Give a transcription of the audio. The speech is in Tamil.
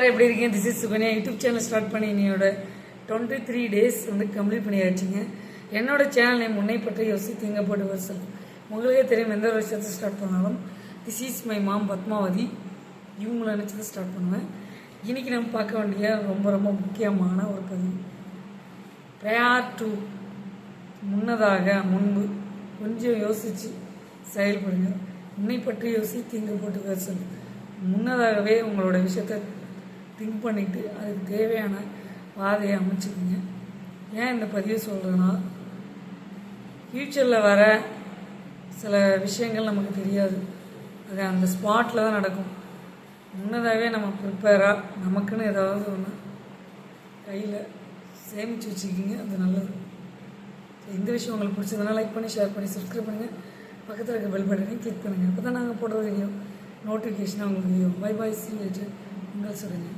எப்படி இருக்கீங்க? This is Sukanya. YouTube channel start பண்ணி என்னோட 23 days கம்ப்ளீட் பண்ணியாச்சுங்க. என்னோட சேனல் நேம் உன்னை பற்றி யோசி திங்கப்பட்டு வருஷம். உங்களுக்கே தெரியும், எந்த ஒரு விஷயத்தை ஸ்டார்ட் பண்ணாலும் this is my mom Padmavathi இவங்களை நினச்சி தான் ஸ்டார்ட் பண்ணுவேன். இன்றைக்கி நம்ம பார்க்க வேண்டிய ரொம்ப ரொம்ப முக்கியமான ஒரு பதிவு. ப்ரேயர் டு முன்பு கொஞ்சம் யோசித்து செயல்படுங்க. உன்னை பற்றி யோசி திங்கப்பட்டு வருஷம். முன்னதாகவே உங்களோட விஷயத்தை திங்க் பண்ணிவிட்டு அதுக்கு தேவையான பாதையை அமைச்சுக்கிங்க. ஏன் இந்த பதிவை சொல்கிறேன்னா, ஃப்யூச்சரில் வர சில விஷயங்கள் நமக்கு தெரியாது. அது அந்த ஸ்பாட்டில் தான் நடக்கும். முன்னதாகவே நம்ம ப்ரிப்பேராக நமக்குன்னு ஏதாவது ஒன்று கையில் சேமித்து வச்சுக்கிங்க. அது நல்லது. இந்த விஷயம் உங்களுக்கு பிடிச்சதுனால லைக் பண்ணி, ஷேர் பண்ணி, சப்ஸ்கிரைப் பண்ணுங்கள். பக்கத்தில் இருக்க பெல் பட்டனையும் கிளிக் பண்ணுங்கள். அப்போ தான் நாங்கள் போடுற வீடியோ நோட்டிஃபிகேஷனாக உங்களுக்கு bye bye. C you later. உங்கள் சொல்லுங்கள்.